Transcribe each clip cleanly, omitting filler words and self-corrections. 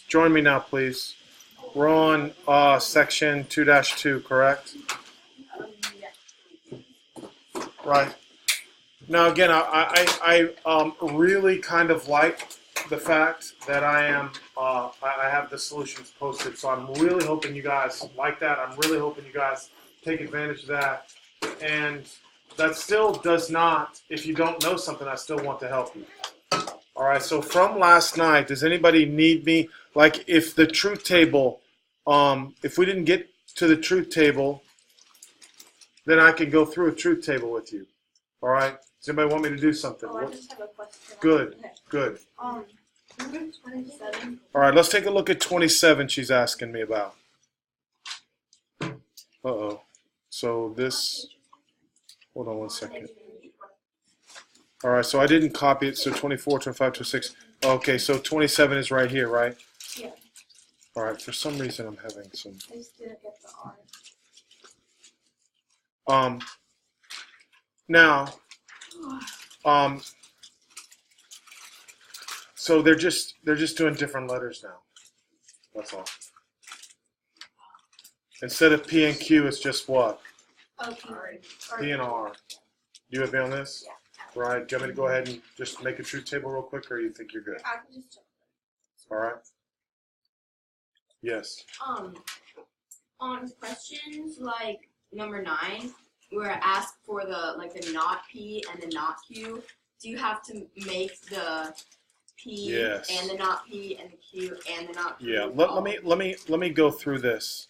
join me now, please. We're on section 2-2, correct? Right. Now, again, I really kind of like the fact that I have the solutions posted. So I'm really hoping you guys like that. I'm really hoping you guys take advantage of that. And that still does not, if you don't know something, I still want to help you. All right, so from last night, does anybody need me? Like if the truth table, if we didn't get to the truth table, then I could go through a truth table with you. All right? Does anybody want me to do something? Oh, I just have a question. Good, good. Number 27. All right, let's take a look at 27 she's asking me about. Uh-oh. So this, hold on one second. All right, so I didn't copy it, so 24, 25, 26. Okay, so 27 is right here, right? Yeah. All right, for some reason I'm having some... I just didn't get the R. Now, so they're just doing different letters now. That's all. Instead of P and Q, it's just what? Okay. P and R. You with me on this? Yeah. Right. Do you want me to go ahead and just make a truth table real quick, or you think you're good? I can just check. All right. Yes. On questions like number 9, where I ask for the not P and the not Q, do you have to make the P Yes. and the not P and the Q and the not Q? Yeah. Let me go through this.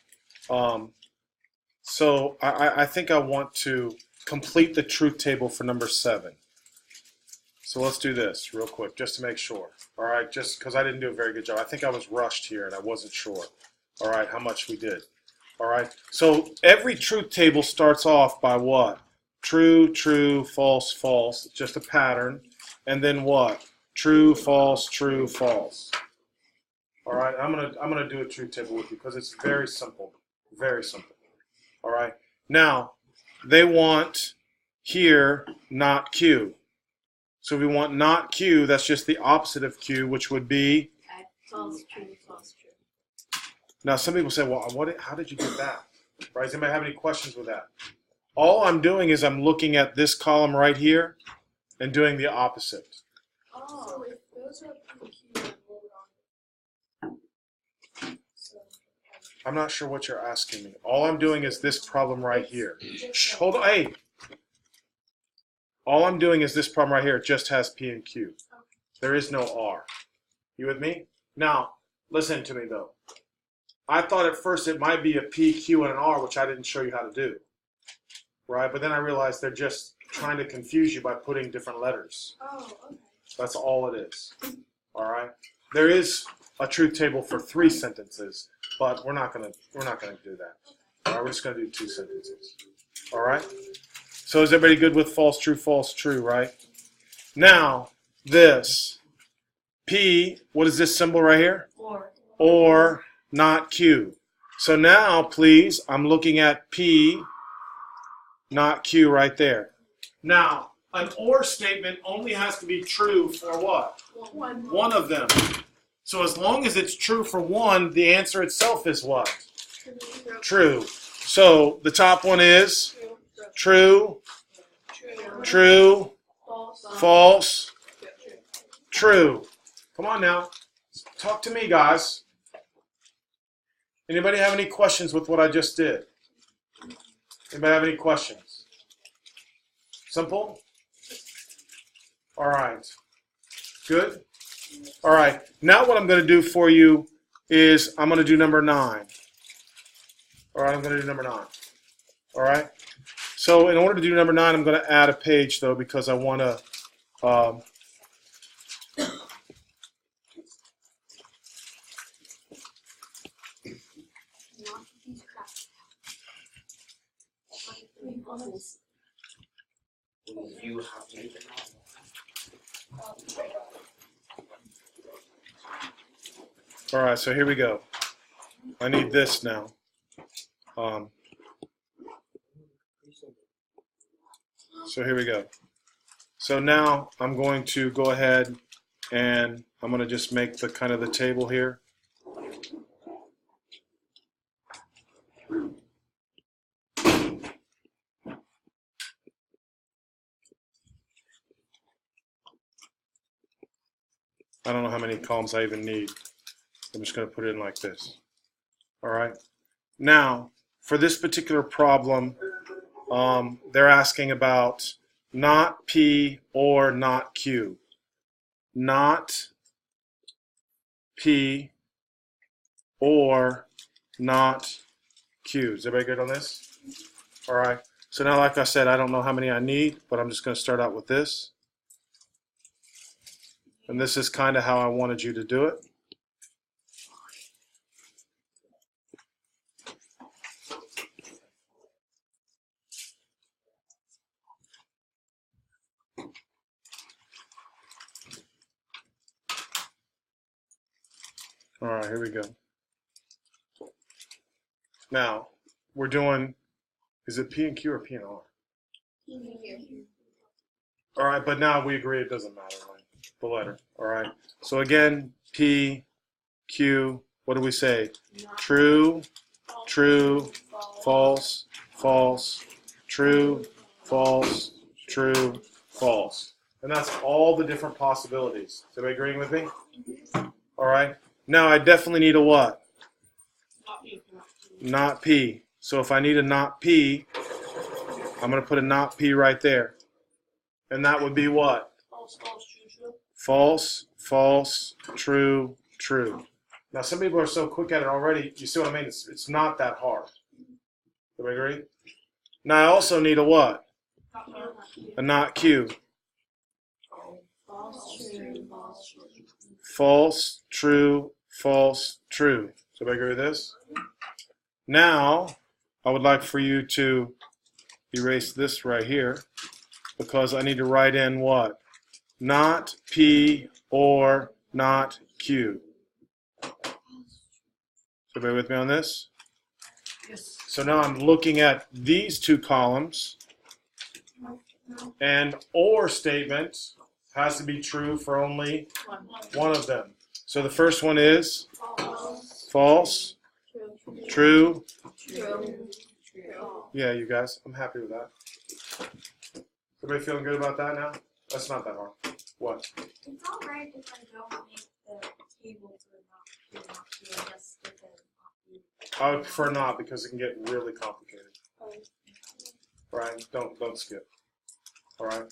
So I think I want to complete the truth table for number 7. So let's do this real quick, just to make sure. All right, just because I didn't do a very good job. I think I was rushed here and I wasn't sure. All right, how much we did. All right, so every truth table starts off by what? True, true, false, false. It's just a pattern. And then what? True, false, true, false. All right, I'm gonna do a truth table with you because it's very simple. Very simple. All right. Now, they want here not Q. So we want not Q, that's just the opposite of Q, which would be? False, true, false, true. Now, some people say, well, how did you get that? Right? Does anybody have any questions with that? All I'm doing is I'm looking at this column right here and doing the opposite. Oh. So if those are P, Q, and hold on. I'm not sure what you're asking me. All I'm doing is this problem right here. Shh, hold on. Hey. All I'm doing is this problem right here. It just has P and Q. There is no R. You with me? Now, listen to me, though. I thought at first it might be a P, Q, and an R, which I didn't show you how to do. Right? But then I realized they're just trying to confuse you by putting different letters. Oh, okay. That's all it is. All right? There is a truth table for 3 sentences, but we're not gonna do that. All right? We're just gonna do 2 sentences. All right? So is everybody good with false, true, right? Now, this. P, what is this symbol right here? Or, not Q. So now, please, I'm looking at P, not Q right there. Now, an or statement only has to be true for what? One of them. So as long as it's true for one, the answer itself is what? True. So the top one is true, true, false, true. Come on now. Talk to me, guys. Anybody have any questions with what I just did? Anybody have any questions? Simple? All right. Good? All right. Now what I'm going to do for you is I'm going to do number 9. All right, I'm going to do number 9. All right? So in order to do number 9, I'm going to add a page, though, because I want to... You have to make it. All right, so here we go. I need this now. So here we go. So now I'm going to go ahead and I'm going to just make the kind of the table here. I don't know how many columns I even need. I'm just going to put it in like this. All right. Now, for this particular problem, they're asking about not P or not Q. Not P or not Q. Is everybody good on this? All right. So now, like I said, I don't know how many I need, but I'm just going to start out with this. And this is kind of how I wanted you to do it. All right, here we go. Now, we're doing, is it P and Q or P and R? All right, but now we agree it doesn't matter, right? The letter, all right? So again, P, Q, what do we say? True, true, false, false, true, false, true, false. And that's all the different possibilities. Is everybody agreeing with me? All right. Now I definitely need a what? Not P. So if I need a not P, I'm going to put a not P right there. And that would be what? False, false, true, true. Now some people are so quick at it already, you see what I mean? It's not that hard. Do we agree? Now I also need a what? A not Q. False, true, false, true. So do I agree with this? Now I would like for you to erase this right here because I need to write in what? Not P or not Q. So bear with me on this. Yes. So now I'm looking at these two columns, and or statement has to be true for only one of them. So the first one is false, true. Yeah, you guys, I'm happy with that. Everybody feeling good about that now? That's not that hard. What? It's all right if I don't make the table for not I guess with the I would prefer not because it can get really complicated. Right? Don't skip. All right?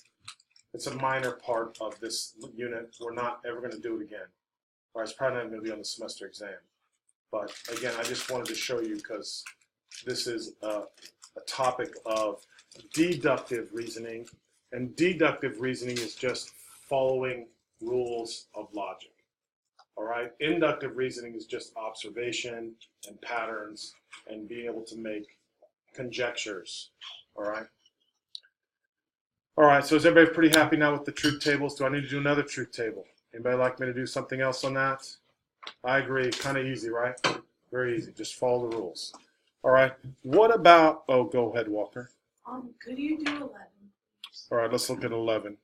It's a minor part of this unit. We're not ever going to do it again. Or it's probably not going to be on the semester exam. But again, I just wanted to show you because this is a topic of deductive reasoning. And deductive reasoning is just following rules of logic. All right? Inductive reasoning is just observation and patterns and being able to make conjectures. All right? All right, so is everybody pretty happy now with the truth tables? Do I need to do another truth table? Anybody like me to do something else on that? I agree. Kind of easy, right? Very easy. Just follow the rules. All right. What about, oh, go ahead, Walker. Could you do 11? All right, let's look at 11.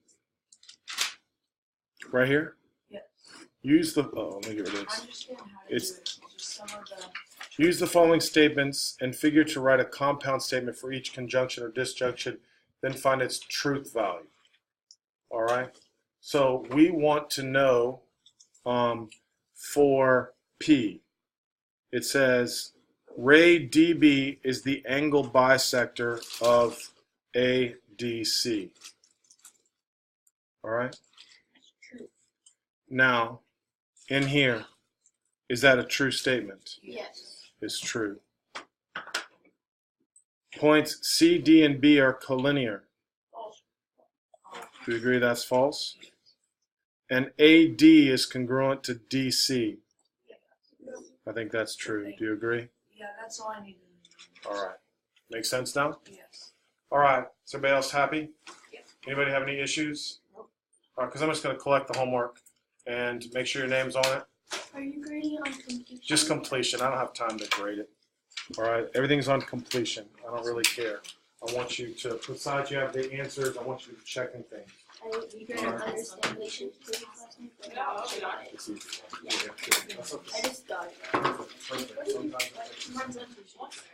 Right here? Yes. Use the, oh, let me get rid of I this. understand how to It's- do it. Just some of the. Use the following statements and figure to write a compound statement for each conjunction or disjunction, then find its truth value. All right? So we want to know for P, it says ray DB is the angle bisector of ADC. All right? Now, in here, is that a true statement? Yes. Is true. Points C, D, and B are collinear. Do you agree that's false? And AD is congruent to DC. I think that's true. Do you agree? Yeah, that's all I need to All right. Make sense now? know. Yes. All right. Is everybody else happy? Yep. Anybody have any issues? Nope. All right, because I'm just going to collect the homework and make sure your name's on it. Are you grading on completion? Just completion. I don't have time to grade it. All right. Everything's on completion. I don't really care. I want you to, besides you have the answers, I want you to be checking things. Are you gonna understand completion? It's easy. That's okay. I just got it. Perfect. Sometimes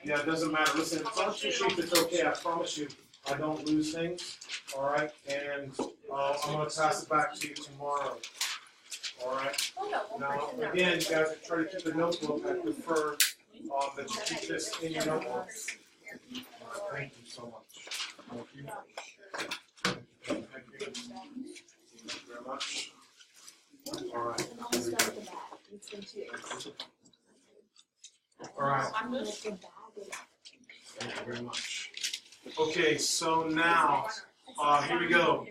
yeah, it doesn't matter. Listen, if it's on two sheets, it's okay. I promise you, I don't lose things. All right, and I'm gonna pass it back to you tomorrow. All right. Now, again, you guys try to keep a notebook. I prefer that you keep this in your notebook. Thank you so much. Thank you. Thank you. Thank you very much. All right. All right. Thank you very much. Okay, so now, here we go.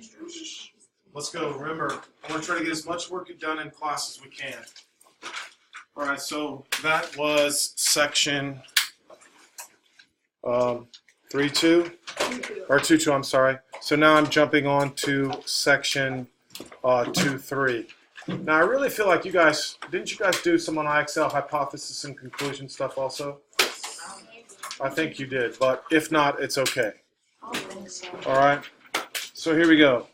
Let's go. Remember, I want to try to get as much work done in class as we can. All right, so that was section 3.2, or 2.2, I'm sorry. So now I'm jumping on to section 2.3. Now, I really feel like didn't you guys do some on IXL hypothesis and conclusion stuff also? I think you did, but if not, it's okay. All right, so here we go.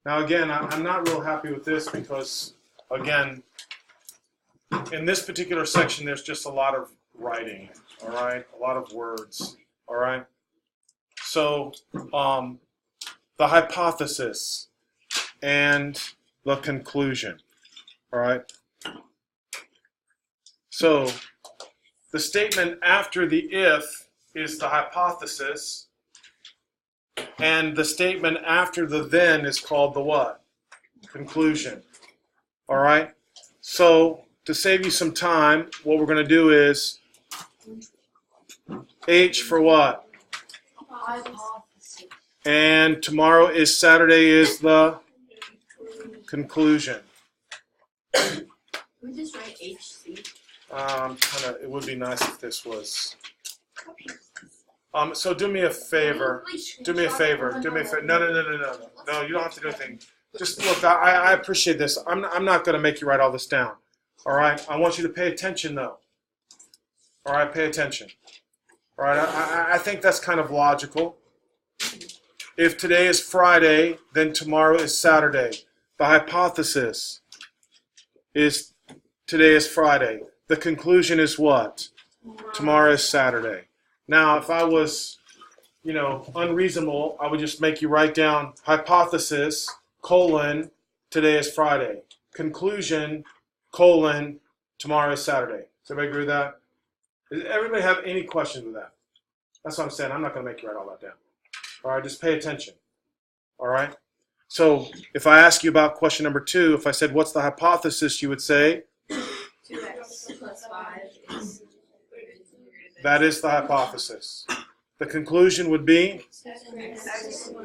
Now again, I'm not real happy with this because, again, in this particular section, there's just a lot of writing, all right? A lot of words, all right? So, the hypothesis and the conclusion, all right? So, the statement after the if is the hypothesis, and the statement after the then is called the what? Conclusion. All right? So, to save you some time, what we're going to do is H for what? And tomorrow is Saturday is the conclusion. We just write HC. It would be nice if this was. So do me a favor. Do me a favor. Do me a favor. No. No, you don't have to do anything. Just look. I appreciate this. I'm not going to make you write all this down. All right. I want you to pay attention though. All right. Pay attention. All right. I think that's kind of logical. If today is Friday, then tomorrow is Saturday. The hypothesis is today is Friday. The conclusion is what? Tomorrow is Saturday. Now, if I was, unreasonable, I would just make you write down hypothesis, today is Friday. Conclusion, tomorrow is Saturday. Does everybody agree with that? Does everybody have any questions with that? That's what I'm saying. I'm not going to make you write all that down. All right, just pay attention. All right? So, if I ask you about question number 2, if I said, what's the hypothesis, you would say? 2x plus 5 is... That is the hypothesis. The conclusion would be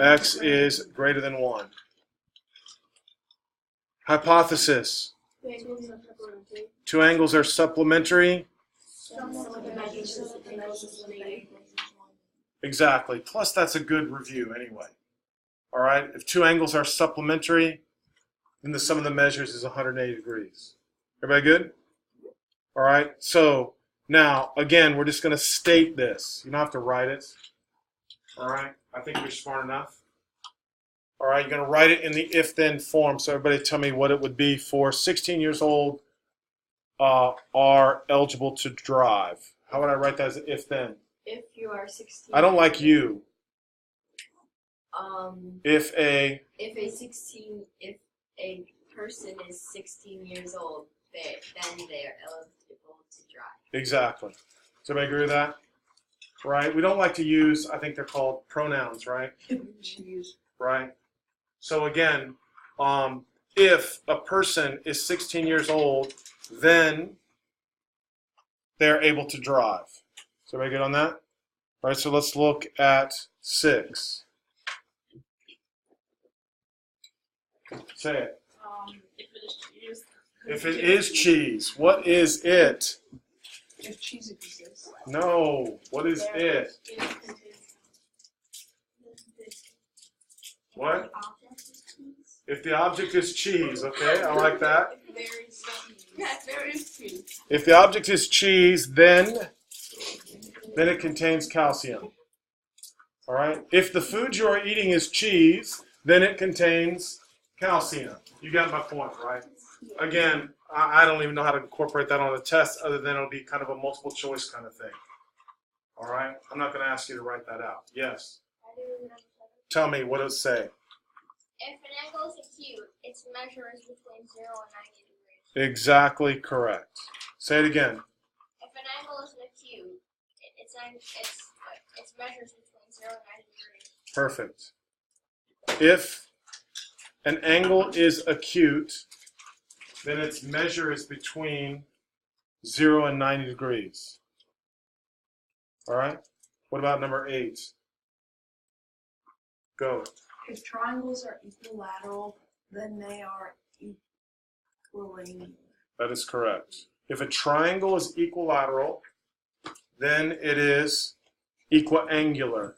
x is greater than 1. Hypothesis. 2 angles are supplementary. Exactly. Plus, that's a good review anyway. All right. If 2 angles are supplementary, then the sum of the measures is 180 degrees. Everybody good? All right. So now, again, we're just going to state this. You don't have to write it. All right. I think you're smart enough. All right. You're going to write it in the if-then form. So everybody tell me what it would be for 16 years old are eligible to drive. How would I write that as if-then? If you are 16. I don't like you. If a person is 16 years old, then they are eligible to drive. Exactly. Does everybody agree with that? Right? We don't like to use, I think they're called pronouns, right? Right? So again, if a person is 16 years old, then they're able to drive. So everybody good on that? All right, so let's look at 6. Say it. If it is cheese, what is it? If cheese exists. No, what is it? What? If the object is cheese, okay, I like that. Yes, there is cheese. If the object is cheese, then it contains calcium. All right? If the food you are eating is cheese, then it contains calcium. You got my point, right? Again, I don't even know how to incorporate that on a test other than it'll be kind of a multiple choice kind of thing. All right? I'm not going to ask you to write that out. Yes? Tell me what it say. If an angle is acute, its measure is between 0 and 90 degrees. Exactly correct. Say it again. If an angle is acute, its measure is between 0 and 90 degrees. Perfect. If an angle is acute, then its measure is between 0 and 90 degrees. All right? What about number 8? Go. If triangles are equilateral, then they are equilateral. That is correct. If a triangle is equilateral, then it is equiangular.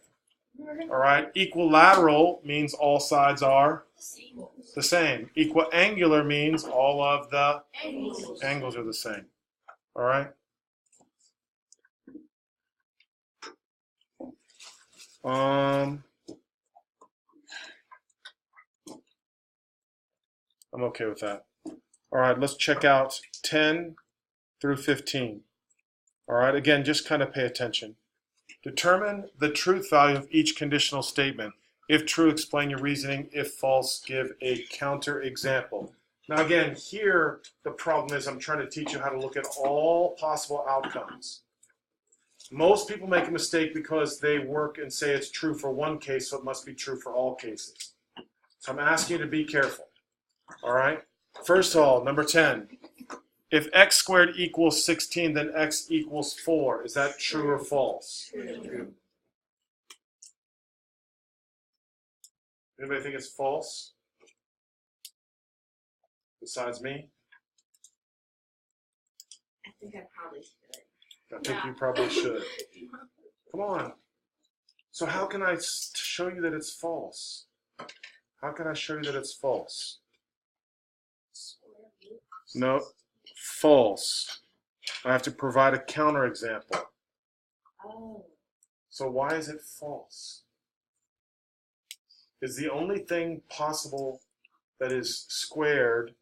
All right? Equilateral means all sides are the same. Equiangular means all of the angles are the same. All right? I'm okay with that. All right, let's check out 10 through 15. All right, again, just kind of pay attention. Determine the truth value of each conditional statement. If true, explain your reasoning. If false, give a counter example. Now again, here the problem is I'm trying to teach you how to look at all possible outcomes. Most people make a mistake because they work and say it's true for one case, so it must be true for all cases. So I'm asking you to be careful. All right? First of all, number 10. If x squared equals 16, then x equals 4. Is that true or false? True. Anybody think it's false? Besides me? I think I probably should. I think you probably should. Come on. So how can I show you that it's false? How can I show you that it's false? No, false. I have to provide a counterexample. Oh. So why is it false? Is the only thing possible that is squared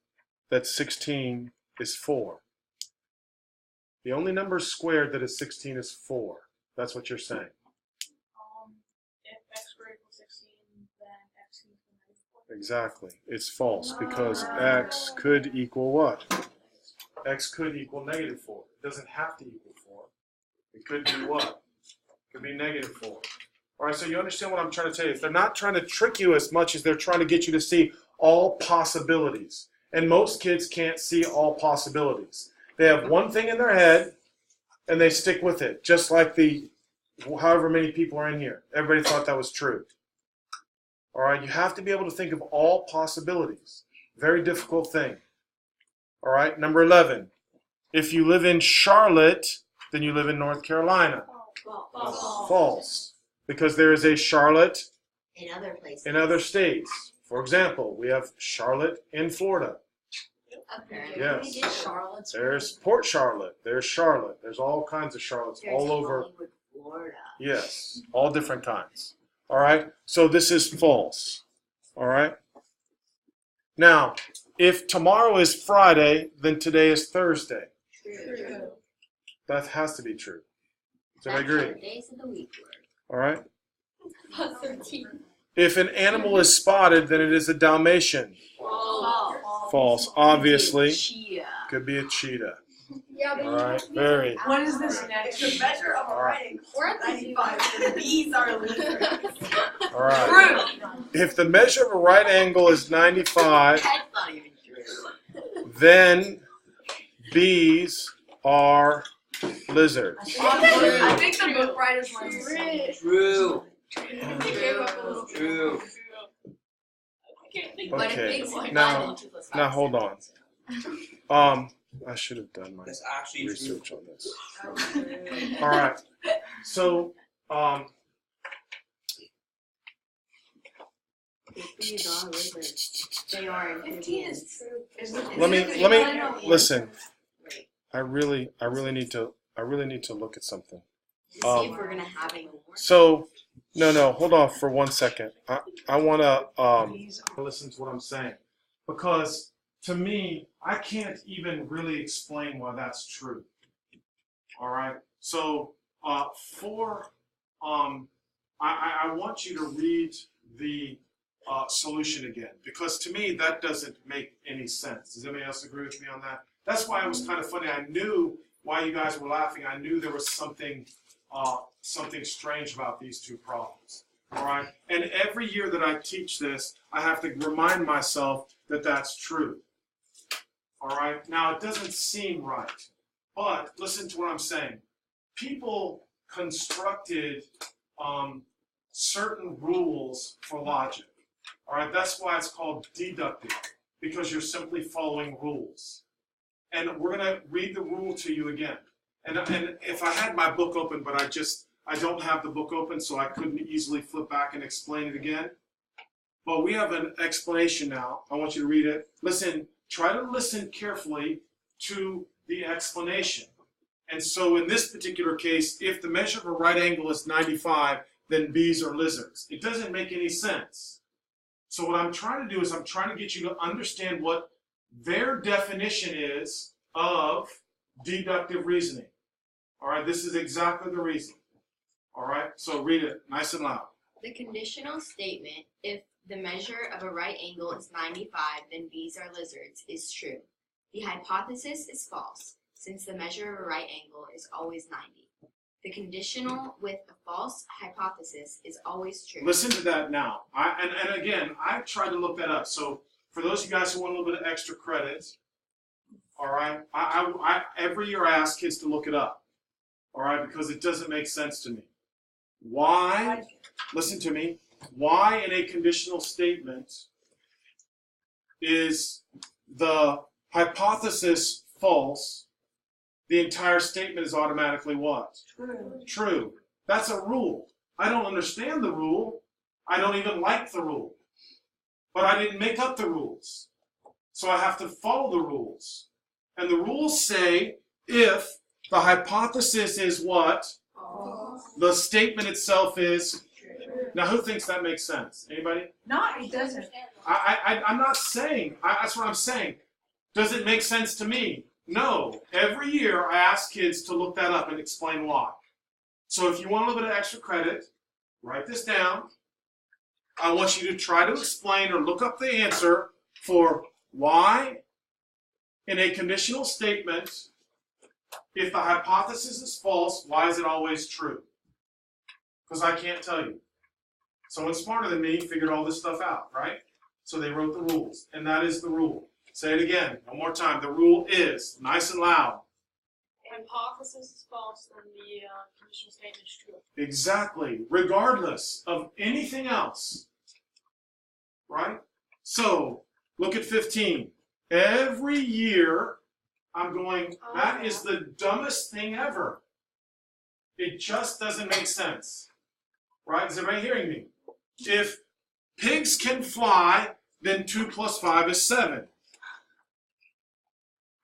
that's 16 is 4. The only number squared that is 16 is 4. That's what you're saying. If x squared equals 16, then x equals 94. Exactly. It's false because x could equal what? X could equal negative 4. It doesn't have to equal 4. It could be what? It could be negative 4. All right, so you understand what I'm trying to tell you. They're not trying to trick you as much as they're trying to get you to see all possibilities. And most kids can't see all possibilities. They have one thing in their head, and they stick with it, just like the however many people are in here. Everybody thought that was true. All right, you have to be able to think of all possibilities. Very difficult thing. All right, number 11. If you live in Charlotte, then you live in North Carolina. False. Because there is a Charlotte In other places. in other states. For example, we have Charlotte in Florida. Okay. Yes. Charlotte's. There's Port Charlotte. There's Charlotte. There's all kinds of Charlottes all over. Hollywood, Florida. Yes, all different kinds. All right, so this is false. All right. Now, if tomorrow is Friday, then today is Thursday. True. That has to be true. So I That's how agree. the days of the week work. All right. 13. If an animal is spotted, then it is a Dalmatian. False. Obviously, Cheetah. could be a cheetah. Yeah, but All right. Very. What is this next? The measure of a writing. we're at the 95. These are losers. All right. If the measure of a right angle is 95, That's not even true. then bees are lizards. I think the book writers want to say. True. True. But Okay. if it's Now hold on. I should have done my That's actually true. research on this. All right. So, Bees are lizards. They are amphibians. let me listen. I really need to look at something. To see if we're gonna have any more. So, no, hold on for 1 second. I want to listen to what I'm saying, because to me, I can't even really explain why that's true. All right. So, I want you to read the solution again, because to me that doesn't make any sense. Does anybody else agree with me on that? That's why it was kind of funny. I knew why you guys were laughing. I knew there was something strange about these two problems. All right. And every year that I teach this, I have to remind myself that that's true. All right. Now it doesn't seem right, but listen to what I'm saying. People constructed certain rules for logic. All right, that's why it's called deductive, because you're simply following rules. And we're going to read the rule to you again. And if I had my book open, but I don't have the book open, so I couldn't easily flip back and explain it again. But we have an explanation now. I want you to read it. Listen, try to listen carefully to the explanation. And so in this particular case, if the measure of a right angle is 95, then bees are lizards. It doesn't make any sense. So what I'm trying to do is I'm trying to get you to understand what their definition is of deductive reasoning. All right, this is exactly the reason. All right, so read it nice and loud. The conditional statement, if the measure of a right angle is 95, then bees are lizards, is true. The hypothesis is false, since the measure of a right angle is always 90. The conditional with a false hypothesis is always true. Listen to that now. And again, I tried to look that up. So for those of you guys who want a little bit of extra credit, all right, I every year I ask kids to look it up, all right, because it doesn't make sense to me. Why, listen to me, why in a conditional statement is the hypothesis false? The entire statement is automatically what? True. True. That's a rule. I don't understand the rule. I don't even like the rule. But I didn't make up the rules. So I have to follow the rules. And the rules say if the hypothesis is what? False. The statement itself is. Now who thinks that makes sense? Anybody? No, it doesn't. I'm not saying. That's what I'm saying. Does it make sense to me? No. Every year I ask kids to look that up and explain why. So if you want a little bit of extra credit, write this down. I want you to try to explain or look up the answer for why in a conditional statement, if the hypothesis is false, why is it always true? Because I can't tell you. Someone smarter than me figured all this stuff out, right? So they wrote the rules, and that is the rule. Say it again, one more time. The rule is, nice and loud. Hypothesis is false, then the conditional statement is true. Exactly, regardless of anything else. Right? So, look at 15. Every year, I'm going, that is the dumbest thing ever. It just doesn't make sense. Right? Is everybody hearing me? If pigs can fly, then 2 plus 5 is 7.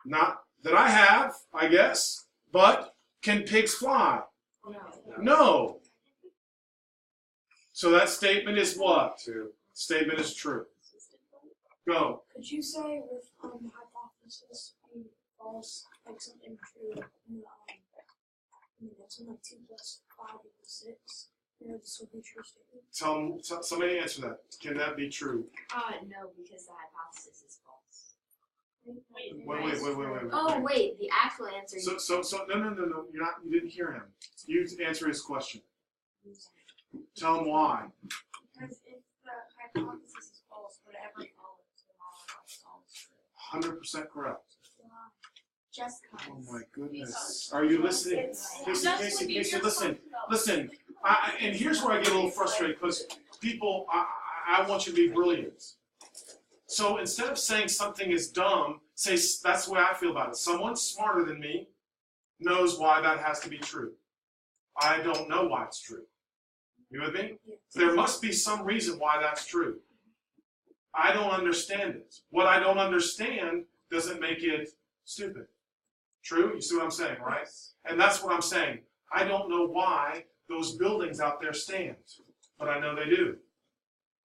Not that I have, I guess, but can pigs fly? No. So that statement is what? True. Statement is true. Go. Could you say with hypothesis being false, like something true, and that's like 2 plus 5 equals 6? You know, this would be a true statement. Somebody answer that. Can that be true? No, because the hypothesis is false. Wait. Oh, wait, the actual answer. So no. You didn't hear him. You answer his question. Tell him why. Because if the hypothesis is false, whatever follows the model is always true. 100% correct. Just Oh cause. my goodness. Are you listening? Casey, listen. And here's where I get a little frustrated, because people, I want you to be brilliant. So instead of saying something is dumb, say that's the way I feel about it. Someone smarter than me knows why that has to be true. I don't know why it's true. You with me? There must be some reason why that's true. I don't understand it. What I don't understand doesn't make it stupid. True? You see what I'm saying, right? And that's what I'm saying. I don't know why those buildings out there stand, but I know they do.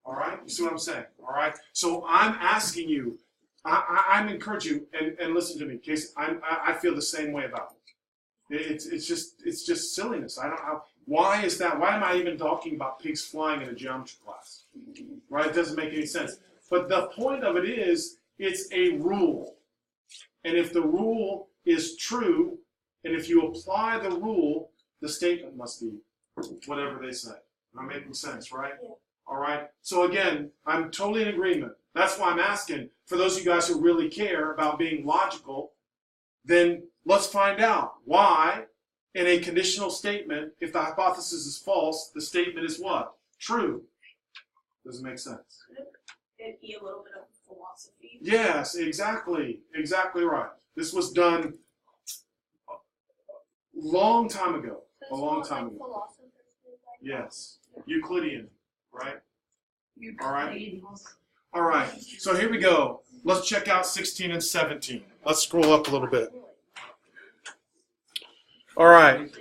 All right? You see what I'm saying? All right? So I'm asking you, I'm encouraging you, and listen to me, Casey. I feel the same way about it. It's just silliness. Why is that? Why am I even talking about pigs flying in a geometry class? Right? It doesn't make any sense. But the point of it is, it's a rule. And if the rule is true, and if you apply the rule, the statement must be whatever they say. Am I making sense, right? Yeah. All right? So again, I'm totally in agreement. That's why I'm asking, for those of you guys who really care about being logical, then let's find out why, in a conditional statement, if the hypothesis is false, the statement is what? True. Doesn't make sense. It'd be a little bit of philosophy. Yes, exactly. Exactly right. This was done a long time ago. A long time ago. Yes. Euclidean, right? All right. All right. So here we go. Let's check out 16 and 17. Let's scroll up a little bit. All right.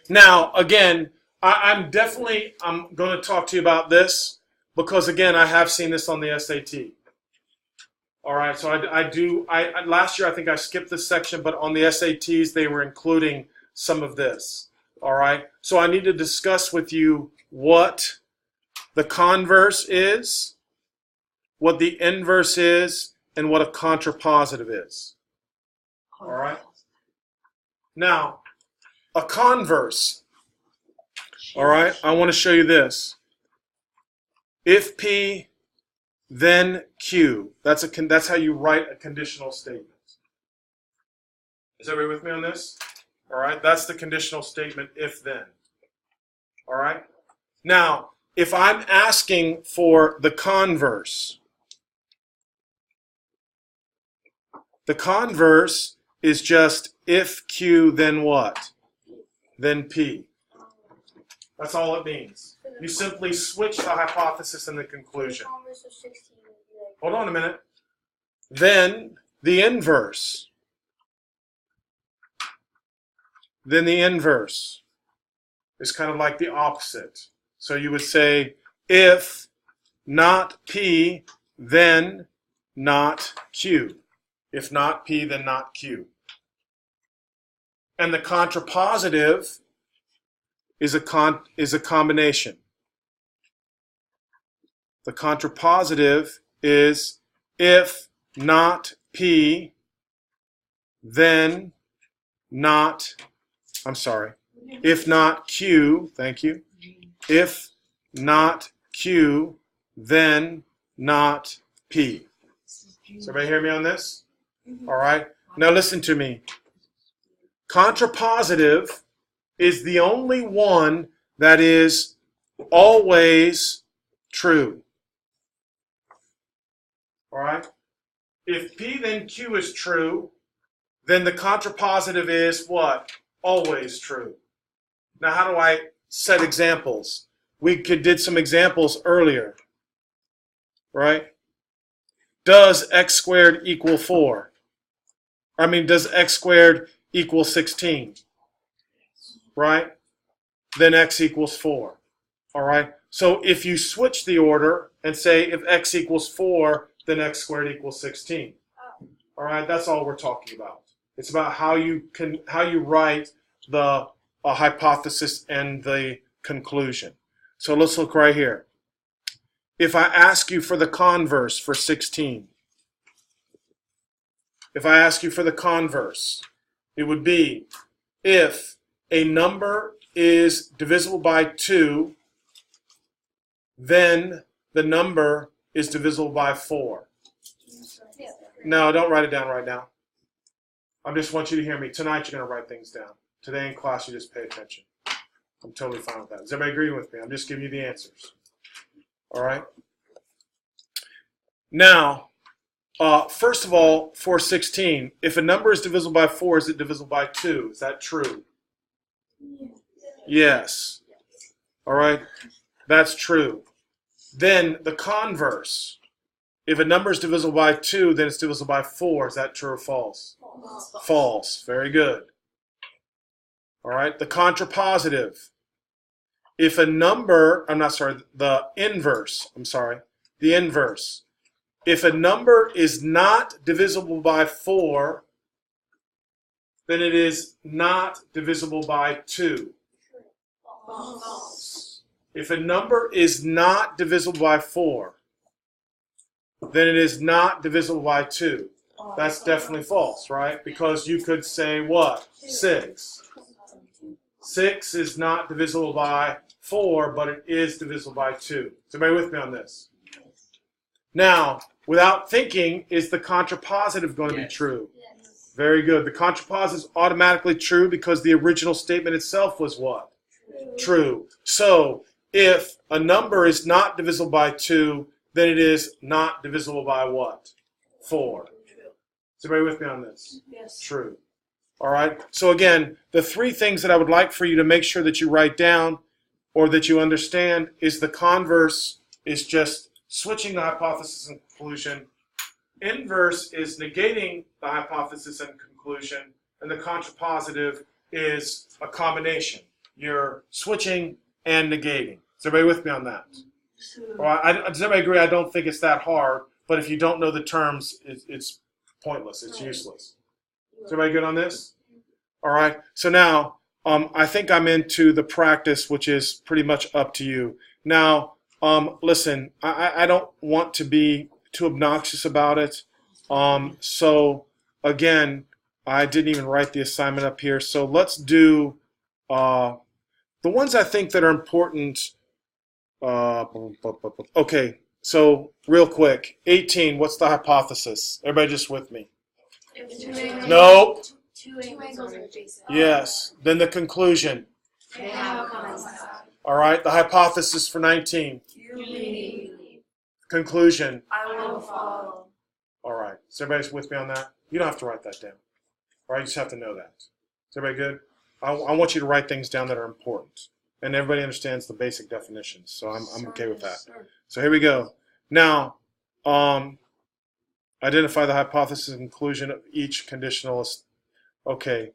Now, again, I'm going to talk to you about this because, again, I have seen this on the SAT. All right. So last year, I think I skipped this section, but on the SATs, they were including some of this. All right. So I need to discuss with you what the converse is, what the inverse is, and what a contrapositive is. All right. Now, a converse. All right. I want to show you this. If P, then Q. That's how you write a conditional statement. Is everybody with me on this? All right. That's the conditional statement, if then. All right. Now, if I'm asking for the converse, the converse is just if Q, then what? Then P. That's all it means. You simply switch the hypothesis and the conclusion. Hold on a minute. Then the inverse. Then the inverse is kind of like the opposite. So you would say, if not P, then not Q. If not P, then not Q. And the contrapositive is a combination. The contrapositive is if not P, then not, if not Q, thank you. If not Q, then not P. Does everybody hear me on this? All right. Now listen to me. Contrapositive is the only one that is always true. All right? If P then Q is true, then the contrapositive is what? Always true. Now, how do I set examples? We did some examples earlier, right? Does x squared equal 4? Does x squared equal 16? Right? Then x equals 4. All right? So if you switch the order and say if x equals 4, then x squared equals 16. All right? That's all we're talking about. It's about how you write the hypothesis and the conclusion. So let's look right here. If I ask you for the converse for 16, if I ask you for the converse, it would be if a number is divisible by 2, then the number is divisible by 4. No, don't write it down right now. I just want you to hear me. Tonight you're going to write things down. Today in class you just pay attention. I'm totally fine with that. Is everybody agreeing with me? I'm just giving you the answers. All right? Now, first of all, for 16, if a number is divisible by 4, is it divisible by 2? Is that true? Yes. All right? That's true. Then the converse. If a number is divisible by 2, then it's divisible by 4. Is that true or false? False. Very good. All right. The contrapositive. If a number, the inverse. The inverse. If a number is not divisible by 4, then it is not divisible by 2. False. If a number is not divisible by 4, then it is not divisible by 2. That's definitely false, right? Because you could say what? 6. 6 is not divisible by 4, but it is divisible by 2. Is everybody with me on this? Now, without thinking, is the contrapositive going to be true? Yes. Very good. The contrapositive is automatically true because the original statement itself was what? True. So, if a number is not divisible by 2, then it is not divisible by what? 4. Is everybody with me on this? Yes. True. All right. So again, the 3 things that I would like for you to make sure that you write down or that you understand is the converse is just switching the hypothesis and conclusion. Inverse is negating the hypothesis and conclusion. And the contrapositive is a combination. You're switching and negating. Is everybody with me on that? Well, does everybody agree? I don't think it's that hard, but if you don't know the terms, it's pointless. It's useless. Is everybody good on this? All right. So now, I think I'm into the practice, which is pretty much up to you. Now, listen, I don't want to be too obnoxious about it. So, again, I didn't even write the assignment up here. So let's do the ones I think that are important. Okay, so real quick, 18, what's the hypothesis? Everybody just with me? No. Two angles are adjacent. Yes. Then the conclusion. They have a common side. All right, the hypothesis for 19. You lead. Conclusion. I will follow. All right, so everybody's with me on that? You don't have to write that down. All right, you just have to know that. Is everybody good? I want you to write things down that are important. And everybody understands the basic definitions, so I'm okay with that. So here we go. Now, identify the hypothesis and conclusion of each conditionalist. Okay,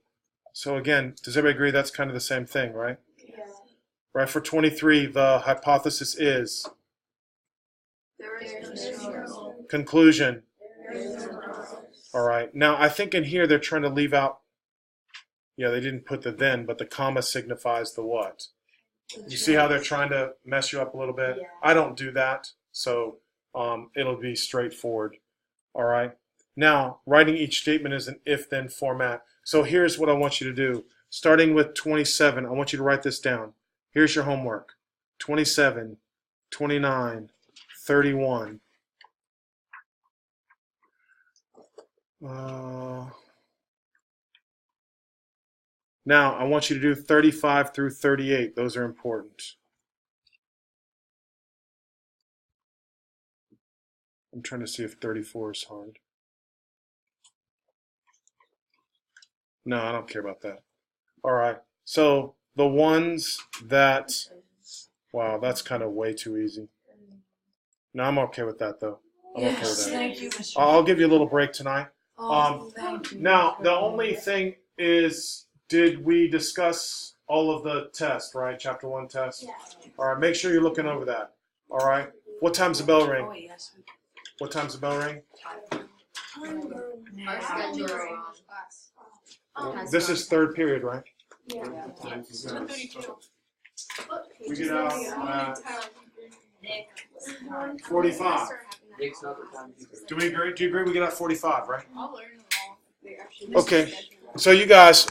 so again, does everybody agree that's kind of the same thing, right? Yeah. Right, for 23, the hypothesis is There is no conclusion. There is no All right, now I think in here they're trying to leave out, yeah, they didn't put the then, but the comma signifies the what? You see how they're trying to mess you up a little bit? Yeah. I don't do that, so it'll be straightforward. All right. Now, writing each statement is an if-then format. So here's what I want you to do. Starting with 27, I want you to write this down. Here's your homework. 27, 29, 31. Now, I want you to do 35 through 38. Those are important. I'm trying to see if 34 is hard. No, I don't care about that. All right. So the ones that, wow, that's kind of way too easy. No, I'm okay with that, though. I'm okay with that. Thank you, Mr. I'll give you a little break tonight. Thank you. Now, the only thing is, did we discuss all of the tests, right? Chapter 1 test? Yeah. All right, make sure you're looking over that. All right? What time's the bell ring? Oh, yes. What time's the bell ring? Our schedule is on. This is third period, right? Yeah. We get out at 45. Do we agree? Do you agree we get out 45, right? I'll learn them all. Okay. So you guys.